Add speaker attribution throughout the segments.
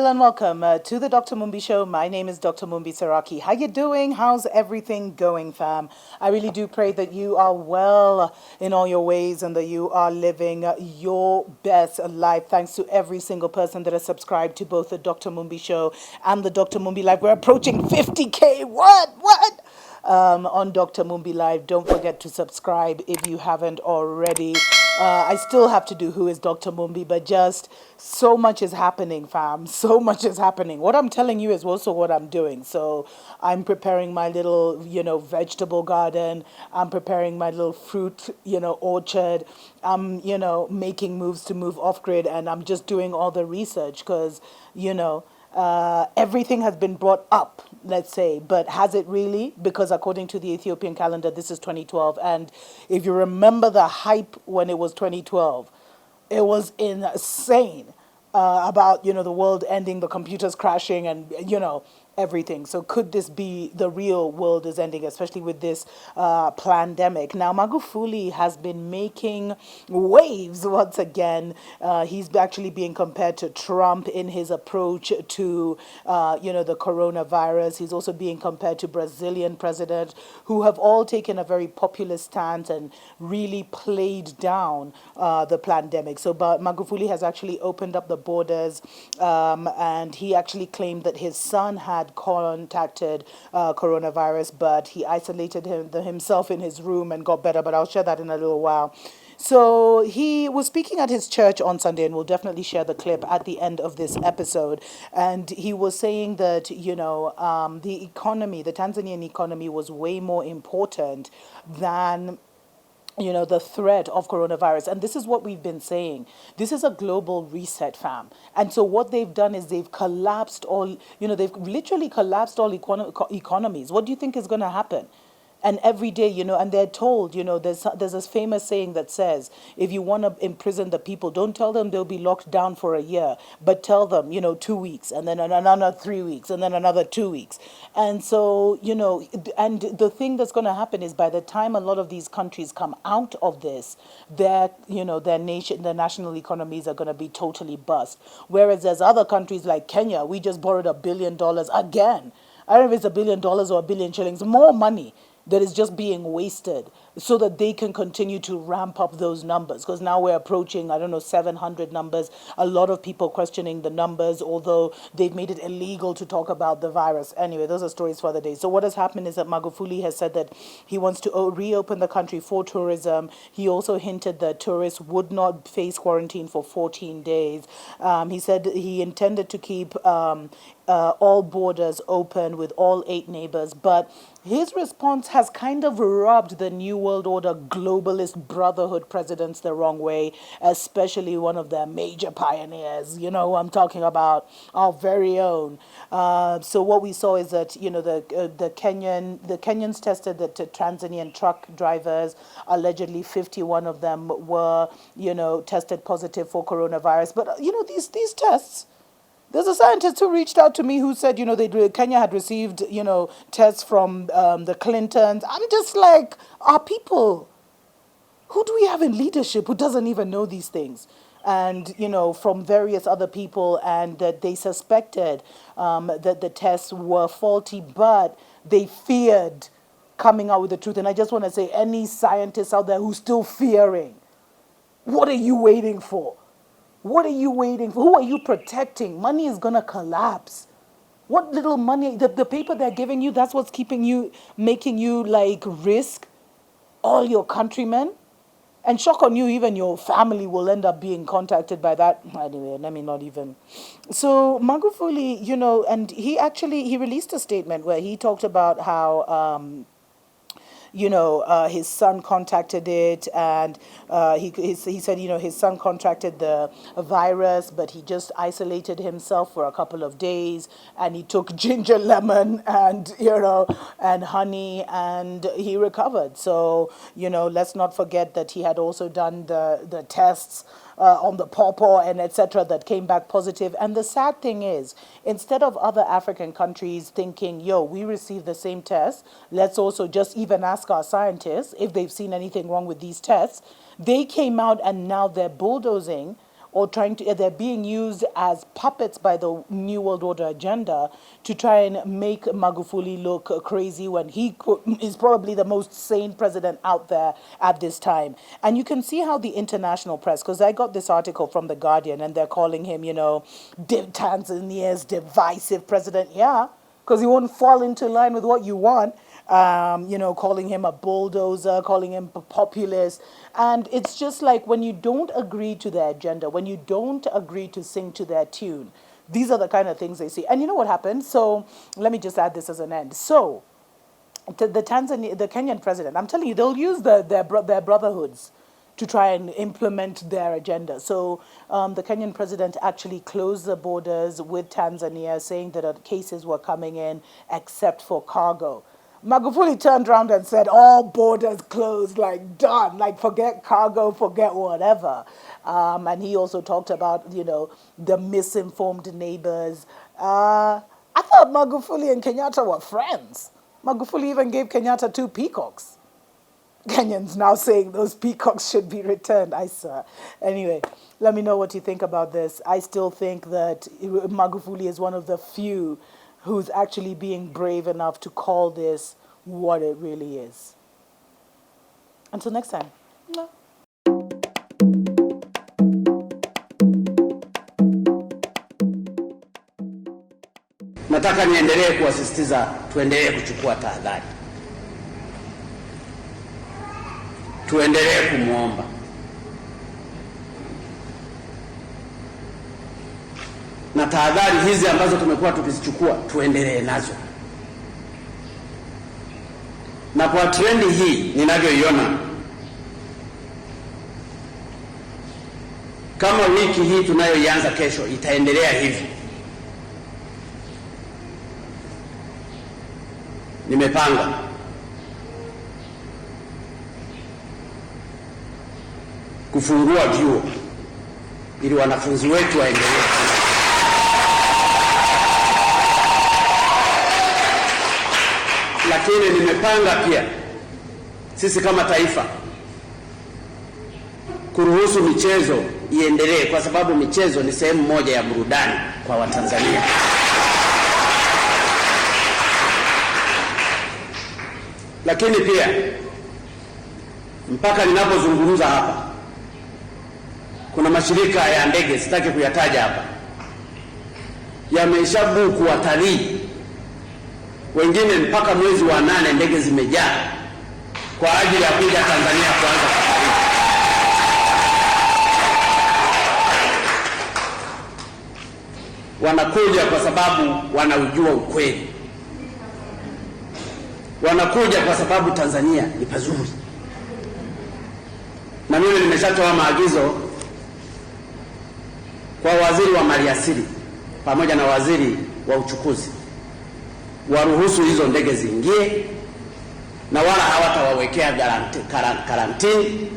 Speaker 1: Hello and welcome to the Dr. Mumbi Show. My name is Dr. Mumbi Saraki. How you doing? How's everything going, fam? I really do pray that you are well in all your ways and that you are living your best life. Thanks to every single person that has subscribed to both the Dr. Mumbi Show and the Dr. Mumbi Live. We're approaching 50K. What? On Dr. Mumbi Live. Don't forget to subscribe if you haven't already. I still have to do Who is Dr. Mumbi, but just so much is happening, fam. So much is happening. What I'm telling you is also what I'm doing. So I'm preparing my little, vegetable garden. I'm preparing my little fruit, orchard. I'm, making moves to move off grid, and I'm just doing all the research because, everything has been brought up, let's say, but has it really? Because according to the Ethiopian calendar, this is 2012. And if you remember the hype when it was 2012, it was insane about, the world ending, the computers crashing, and, everything. So could this be the real world is ending, especially with this pandemic? Now, Magufuli has been making waves once again. He's actually being compared to Trump in his approach to, the coronavirus. He's also being compared to Brazilian president, who have all taken a very populist stance and really played down the pandemic. So, but Magufuli has actually opened up the borders, and he actually claimed that his son had contacted coronavirus, but he isolated himself in his room and got better. But I'll share that in a little while. So he was speaking at his church on Sunday, and we'll definitely share the clip at the end of this episode. And he was saying that, the economy, the Tanzanian economy was way more important than the threat of coronavirus. And this is what we've been saying. This is a global reset, fam. And so what they've done is they've collapsed all, they've literally collapsed all economies. What do you think is going to happen? And every day, and they're told, there's this famous saying that says, if you want to imprison the people, don't tell them they'll be locked down for a year, but tell them, 2 weeks, and then another 3 weeks, and then another 2 weeks. And so, and the thing that's going to happen is by the time a lot of these countries come out of this, their national economies are going to be totally bust. Whereas there's other countries like Kenya, we just borrowed $1 billion again. I don't know if it's $1 billion or 1 billion shillings, more money that is just being wasted so that they can continue to ramp up those numbers. Because now we're approaching, 700 numbers. A lot of people questioning the numbers, although they've made it illegal to talk about the virus. Anyway, those are stories for other days. So what has happened is that Magufuli has said that he wants to reopen the country for tourism. He also hinted that tourists would not face quarantine for 14 days. He said he intended to keep all borders open with all 8 neighbors, but his response has kind of rubbed the New World Order globalist brotherhood presidents the wrong way, especially one of their major pioneers. I'm talking about our very own. So what we saw is that the Kenyans tested the Tanzanian truck drivers. Allegedly, 51 of them were tested positive for coronavirus. But these tests. There's a scientist who reached out to me who said, Kenya had received, tests from the Clintons. I'm just like, our people, who do we have in leadership who doesn't even know these things? And, from various other people, and that they suspected that the tests were faulty, but they feared coming out with the truth. And I just want to say, any scientists out there who's still fearing, what are you waiting for? What are you waiting for? Who are you protecting? Money is going to collapse. What little money, the paper they're giving you, that's what's making you risk all your countrymen? And shock on you, even your family will end up being contacted by that. Anyway, let me not even. So Magufuli, and he released a statement where he talked about how, his son contacted it, and he said, his son contracted the virus, but he just isolated himself for a couple of days, and he took ginger lemon and, and honey, and he recovered. So, let's not forget that he had also done the tests on the pawpaw and etc. that came back positive. And the sad thing is, instead of other African countries thinking, we received the same test, let's also just even ask our scientists if they've seen anything wrong with these tests, they came out and now they're bulldozing or they're being used as puppets by the New World Order agenda to try and make Magufuli look crazy when he is probably the most sane president out there at this time. And you can see how the international press, because I got this article from The Guardian and they're calling him, Tanzania's divisive president. Yeah, because he won't fall into line with what you want. Calling him a bulldozer, calling him a populist. And it's just like when you don't agree to their agenda, when you don't agree to sing to their tune, these are the kind of things they see. And you know what happened? So let me just add this as an end. So the Kenyan president, I'm telling you, they'll use their brotherhoods to try and implement their agenda. So the Kenyan president actually closed the borders with Tanzania, saying that cases were coming in except for cargo. Magufuli turned around and said, all borders closed, like done, like forget cargo, forget whatever. And he also talked about, the misinformed neighbors. I thought Magufuli and Kenyatta were friends. Magufuli even gave Kenyatta 2 peacocks. Kenyans now saying those peacocks should be returned, I swear. Anyway, let me know what you think about this. I still think that Magufuli is one of the few who's actually being brave enough to call this what it really is. Until next time. No.
Speaker 2: Nataka niendelee kuwasisitiza tuendelee kuchukua tahadhari. Tuendelee kumuomba. Na tahadhari hizi ambazo tumekuwa tukizichukua tuendelee nazo. Na kwa trendi hii ninavyoiona, kama wiki hii tunayoianza kesho itaendelea hivi, nimepanga kufungua vyuo ili wanafunzi wetu waendelee. Lakini nimepanga pia sisi kama taifa kuruhusu michezo iendelee, kwa sababu michezo ni sehemu moja ya burudani kwa Watanzania. Lakini pia mpaka ninapozungumza hapa kuna mashirika ya ndege, sitaki kuyataja hapa, yameshabuku watalii wengine mpaka mwezi wa 8 ndege zimejaa kwa ajili ya kuja Tanzania kuanza safari. Wanakuja kwa sababu wanaujua ukweli. Wanakuja kwa sababu Tanzania ni pazuri. Na mimi nimeshatoa maagizo kwa waziri wa maliasili pamoja na waziri wa uchukuzi, waruhusu hizo ndege ziingie na wala hawatawawekea karantini.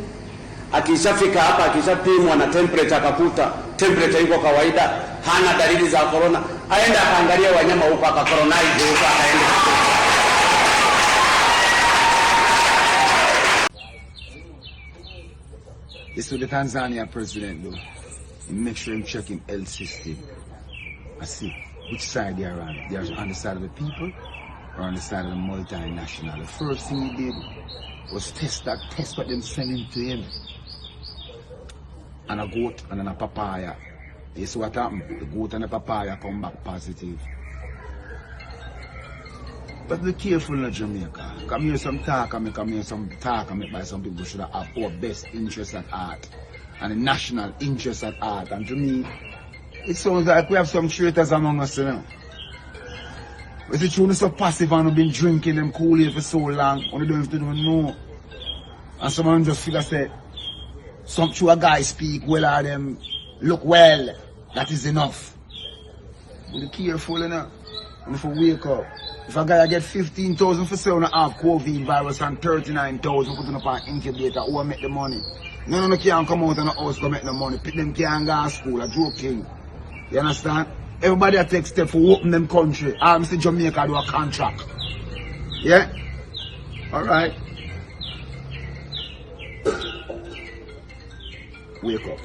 Speaker 2: Akishafika hapa, akishapimwa na temperature akakuta temperature iko kawaida, hana dalili za corona, aenda akaangalia wanyama huko akakoronize huko akaenda.
Speaker 3: This is the Tanzania president though. Make sure him check him health system. I see which side they are on. They are on the side of the people or on the side of the multinational. The first thing he did was test what them sending to him. And a goat and then a papaya. You see what happened? The goat and the papaya come back positive. But be careful in Jamaica. Come here some talk and come here some talk and by some people should have our best interest at heart and the national interest at heart. And to me, it sounds like we have some traitors among us, you know. But the truth is so passive and we've been drinking them Kool-Aid for so long, and we don't even know. And someone just figure say, some true guy speak well or them look well, that is enough. But be careful, you know. And if we wake up, if a guy get 15,000 for selling a half COVID virus and 39,000 putting up an incubator, who will make the money? None of them can come out of the house to make the money. Pick them can't go to school, a joking. You understand? Everybody take steps for open them country. I'm saying Jamaica do a contract. Yeah? Alright. Wake up.